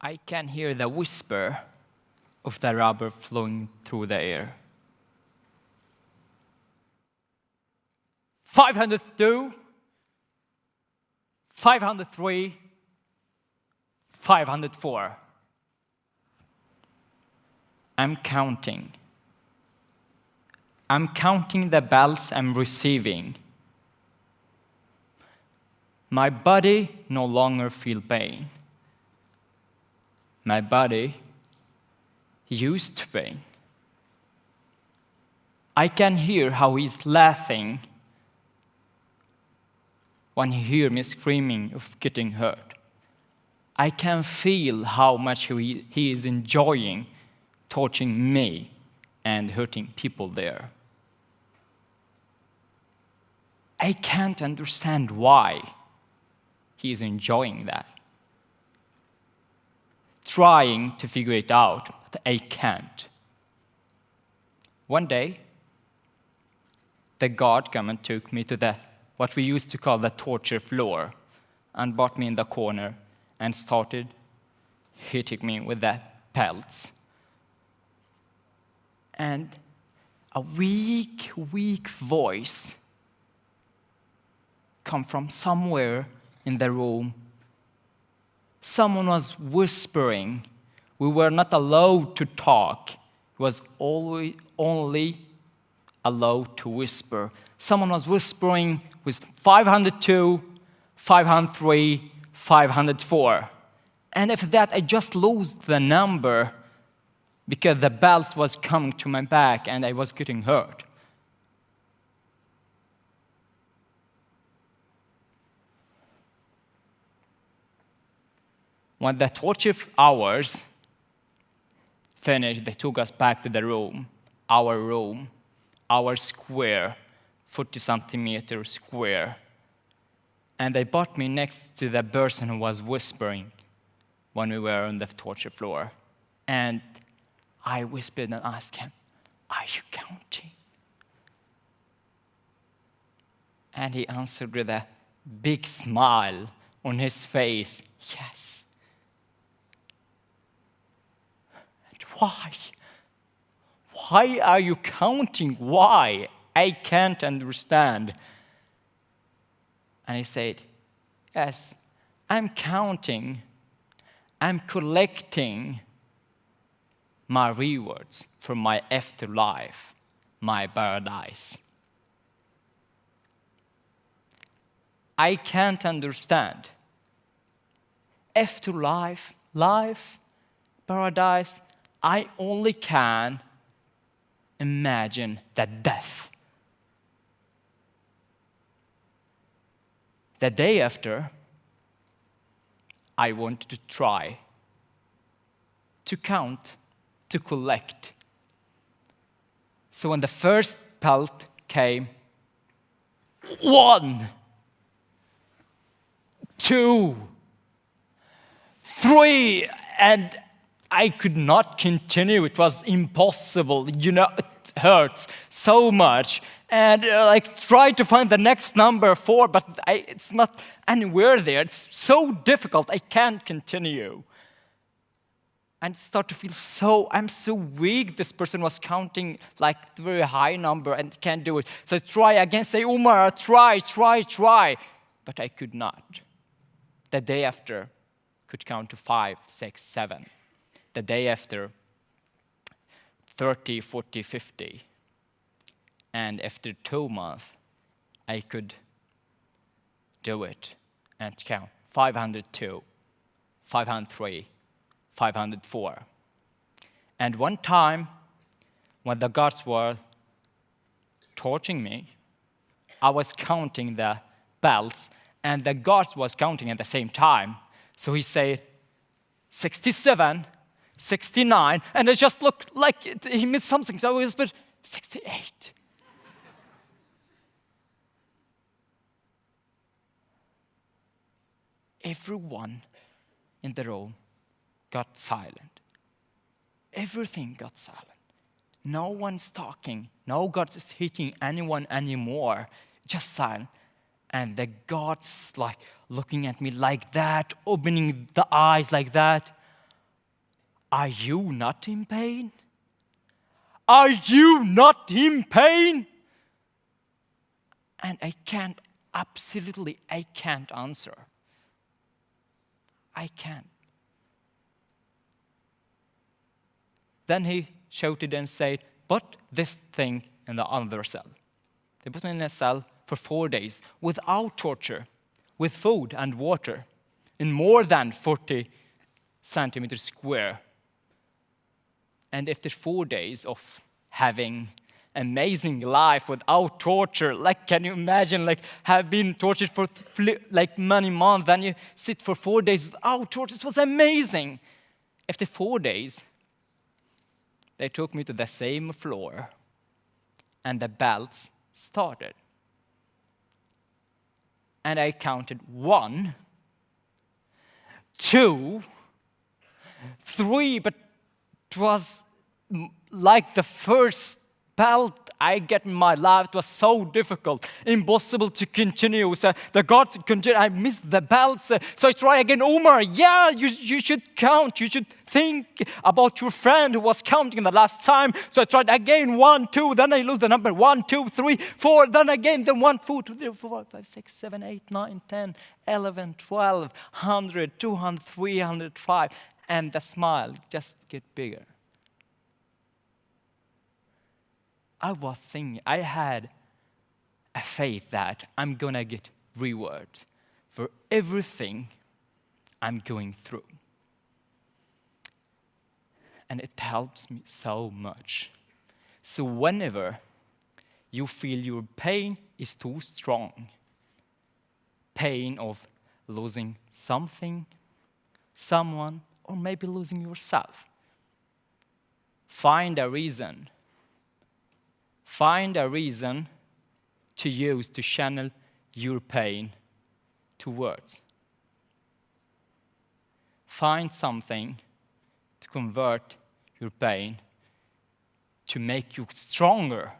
I can hear the whisper of the rubber flowing through the air. 502, 503, 504. I'm counting. I'm counting the bells I'm receiving. My body no longer feels pain. My body used to pain. I can hear how he's laughing when he hears me screaming of getting hurt. I can feel how much he is enjoying torturing me and hurting people there. I can't understand why he is enjoying that. Trying to figure it out, but I can't. One day, the guard came and took me to what we used to call the torture floor, and brought me in the corner and started hitting me with the pelts. And a weak voice come from somewhere in the room. Someone was whispering. We were not allowed to talk. It was only allowed to whisper. Someone was whispering with 502, 503, 504. And after that, I just lost the number because the bells was coming to my back and I was getting hurt. When the torture hours finished, they took us back to the room, our square, 40 centimeter square. And they brought me next to the person who was whispering when we were on the torture floor. And I whispered and asked him, "Are you counting?" And he answered with a big smile on his face, "Yes." And why? Why are you counting? Why? I can't understand. And he said, "Yes, I'm counting. I'm collecting my rewards for my afterlife, my paradise." I can't understand. Afterlife, life, paradise, I only can imagine the death. The day after, I wanted to try to count, to collect. So when the first pelt came, 1, 2, 3, and I could not continue. It was impossible. It hurts so much. And try to find the next number 4, but it's not anywhere there. It's so difficult. I can't continue. And start to feel I'm so weak. This person was counting like a very high number and can't do it. So I try again, say, "Omar, try. But I could not. The day after, could count to 5, 6, 7. The day after, 30, 40, 50. And after 2 months, I could do it and count 502, 503, 504. And one time, when the guards were torturing me, I was counting the bells, and the guards was counting at the same time. So he said, 67, 69, and it just looked like he missed something. So I whispered, 68. Everyone in the room got silent. Everything got silent. No one's talking. No God is hitting anyone anymore. just silent. And the God's like looking at me like that, opening the eyes like that. Are you not in pain? Are you not in pain? And I can't answer. I can't. Then he shouted and said, put this thing in the other cell. They put me in a cell for 4 days without torture, with food and water, in more than 40 centimeters square. And after 4 days of having amazing life without torture, like, can you imagine, like, have been tortured for like many months, then you sit for 4 days without torture? It was amazing. After 4 days, they took me to the same floor, and the belts started. And I counted 1, 2, 3, but it was like the first belt I get in my life. It was so difficult, impossible to continue. So the God continued. I missed the belts. So I try again. Omar, yeah, you should count. You should think about your friend who was counting the last time. So I tried again, 1, 2. Then I lose the number 1, 2, 3, 4. Then again, then 1, 2, 3, 4, 5, 6, 7, 8, 9, 10, 11, 12, 100, 200, 305. And the smile just get bigger. I was thinking, I had a faith that I'm going to get reward for everything I'm going through. And it helps me so much. So whenever you feel your pain is too strong, pain of losing something, someone, or maybe losing yourself, find a reason. Find a reason to use to channel your pain to words. Find something to convert your pain to make you stronger.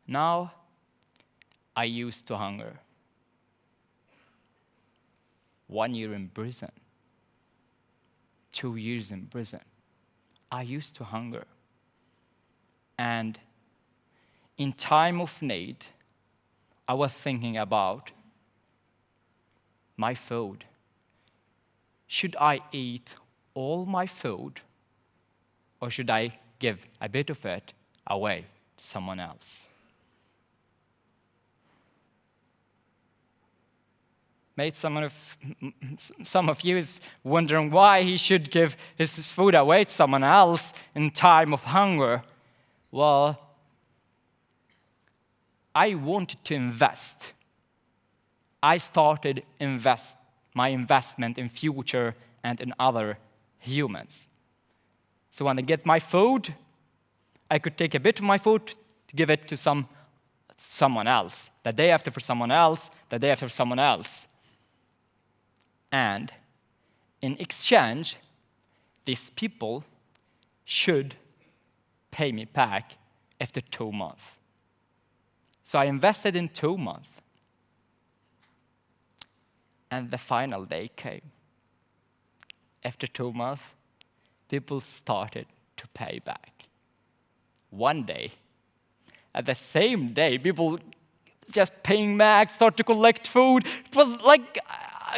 Now, I used to hunger. 1 year in prison. 2 years in prison. I used to hunger. And in time of need, I was thinking about my food. Should I eat all my food, or should I give a bit of it away to someone else? Maybe some of you is wondering why he should give his food away to someone else in time of hunger. Well, I wanted to invest. I started my investment in future and in other humans. So when I get my food, I could take a bit of my food to give it to someone else. The day after for someone else, the day after for someone else. And in exchange, these people should pay me back after 2 months. So I invested in 2 months. And the final day came. After 2 months, people started to pay back. One day, at the same day, people just paying back, start to collect food. It was like,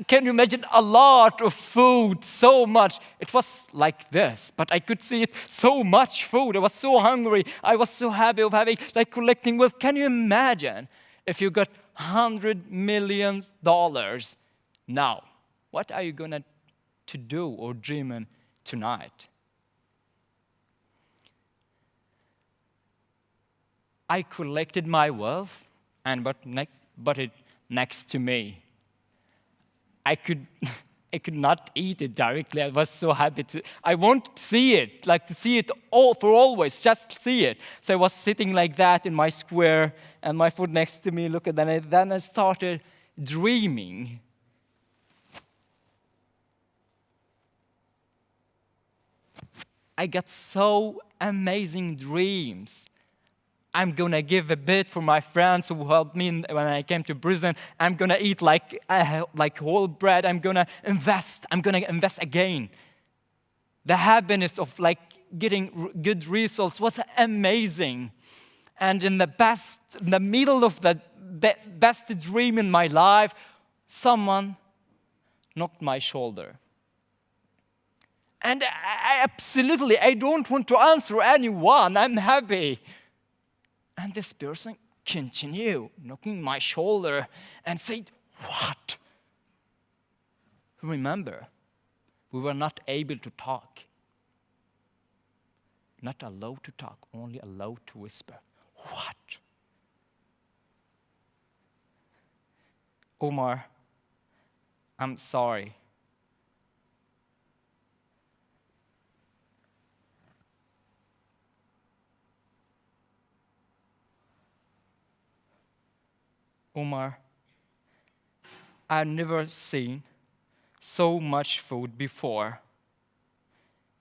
can you imagine, a lot of food, so much. It was like this, but I could see it, so much food. I was so hungry. I was so happy of having, like, collecting wealth. Can you imagine if you got $100 million now? What are you going to do or dreaming tonight? I collected my wealth and put it next to me. I could not eat it directly. I was so happy I want to see it, like to see it all for always, just see it. So I was sitting like that in my square and my food next to me, look at that. And then I started dreaming. I got so amazing dreams. I'm gonna give a bit for my friends who helped me when I came to prison. I'm gonna eat like whole bread. I'm gonna invest again. The happiness of like getting good results was amazing. And in the middle of the best dream in my life, someone knocked my shoulder. And I don't want to answer anyone. I'm happy. And this person continued knocking my shoulder and said, "What?" Remember, we were not able to talk. Not allowed to talk, only allowed to whisper. What? Omar, I'm sorry. Omar, I've never seen so much food before.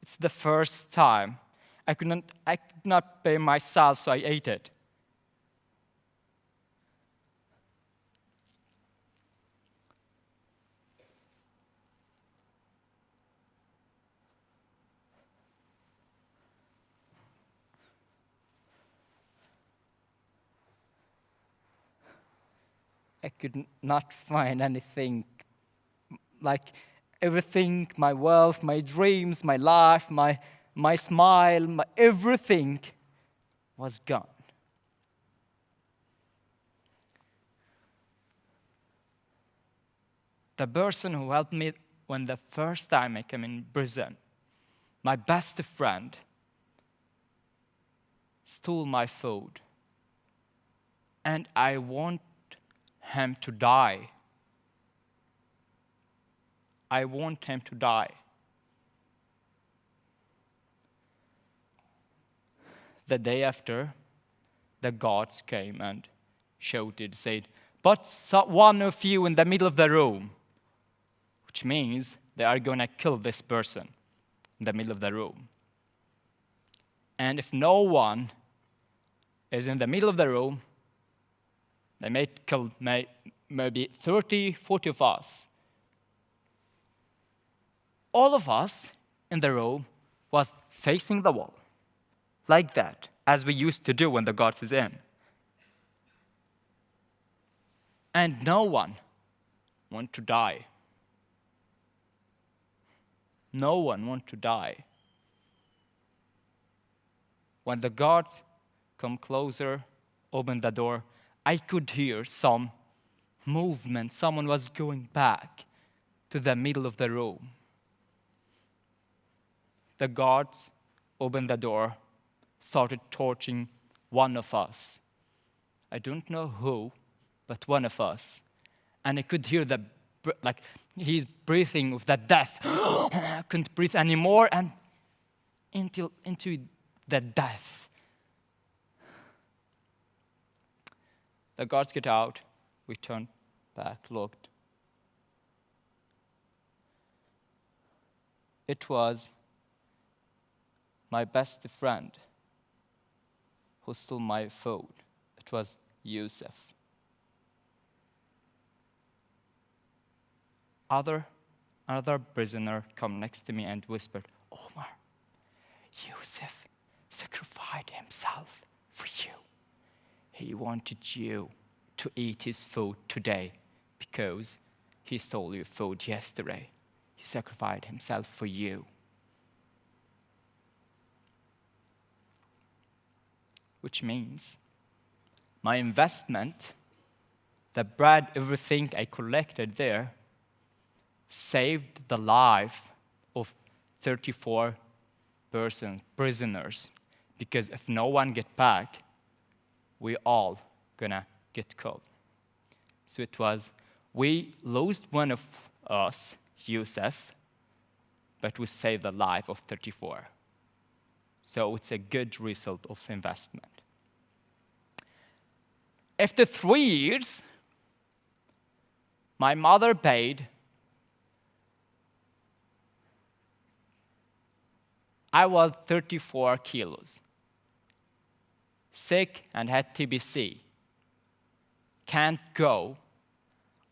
It's the first time. I could not pay myself, so I ate it. I could not find anything, like everything, my wealth, my dreams, my life, my smile, everything was gone. The person who helped me when the first time I came in prison, my best friend, stole my food. And I want him to die. I want him to die. The day after, the guards came and shouted, said, "But one of you in the middle of the room," which means they are going to kill this person in the middle of the room. And if no one is in the middle of the room, they may kill maybe 30, 40 of us. All of us in the room was facing the wall, like that, as we used to do when the guards is in. And no one want to die. No one want to die. When the guards come closer, open the door, I could hear some movement. Someone was going back to the middle of the room. The guards opened the door, started torturing one of us. I don't know who, but one of us. And I could hear he's breathing with the death. I couldn't breathe anymore, and into the death. The guards get out. We turned back, looked. It was my best friend who stole my food. It was Yusuf. Another prisoner come next to me and whispered, "Omar, Yusuf sacrificed himself for you. He wanted you to eat his food today because he stole your food yesterday. He sacrificed himself for you." Which means my investment, the bread, everything I collected there, saved the life of 34 prisoners. Because if no one get back, we all gonna get killed. So it was, we lost one of us, Yusuf, but we saved the life of 34. So it's a good result of investment. After 3 years, my mother paid. I was 34 kilos. sick and had TBC. Can't go.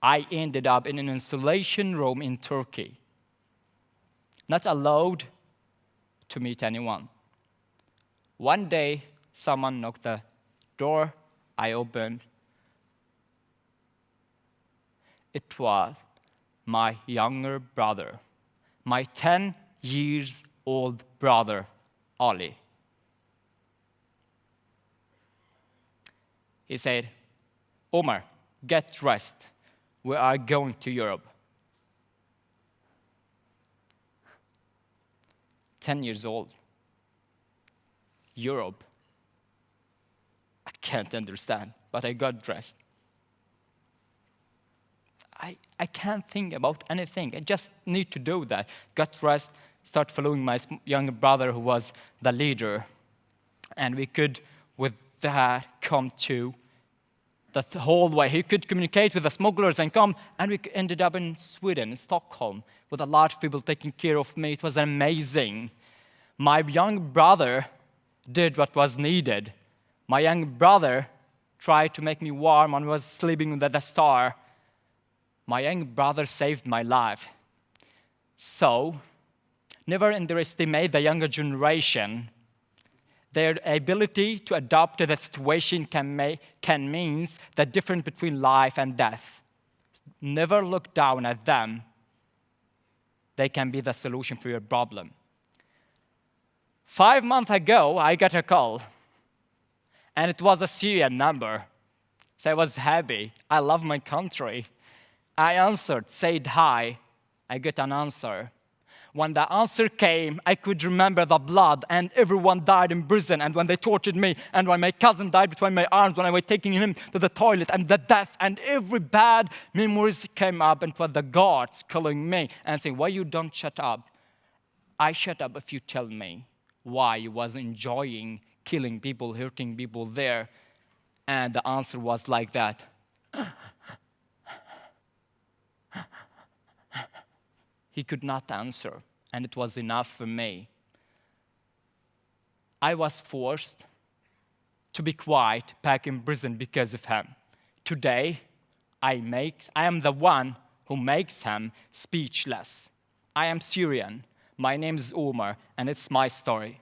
I ended up in an isolation room in Turkey. Not allowed to meet anyone. One day, someone knocked the door. I opened. It was my younger brother, my 10 years old brother, Ali. He said, Omar, get dressed. We are going to Europe. 10 years old. Europe. I can't understand, but I got dressed. I can't think about anything. I just need to do that. Got dressed, start following my younger brother who was the leader. And we could, with that, come to the whole way. He could communicate with the smugglers and come, and we ended up in Sweden, in Stockholm, with a lot of people taking care of me. It was amazing. My young brother did what was needed. My young brother tried to make me warm and was sleeping under the star. My young brother saved my life. So, never underestimate the younger generation. Their ability to adapt to the situation can mean the difference between life and death. Never look down at them. They can be the solution for your problem. 5 months ago, I got a call, and it was a Syrian number. So I was happy. I love my country. I answered, said hi. I got an answer. When the answer came, I could remember the blood, and everyone died in prison, and when they tortured me, and when my cousin died between my arms, when I was taking him to the toilet, and the death, and every bad memories came up, and what the guards calling me and saying, why you don't shut up? I shut up if you tell me why you was enjoying killing people, hurting people there. And the answer was like that. He could not answer, and it was enough for me. I was forced to be quiet back in prison because of him. Today, I am the one who makes him speechless. I am Syrian. My name is Omar, and it's my story.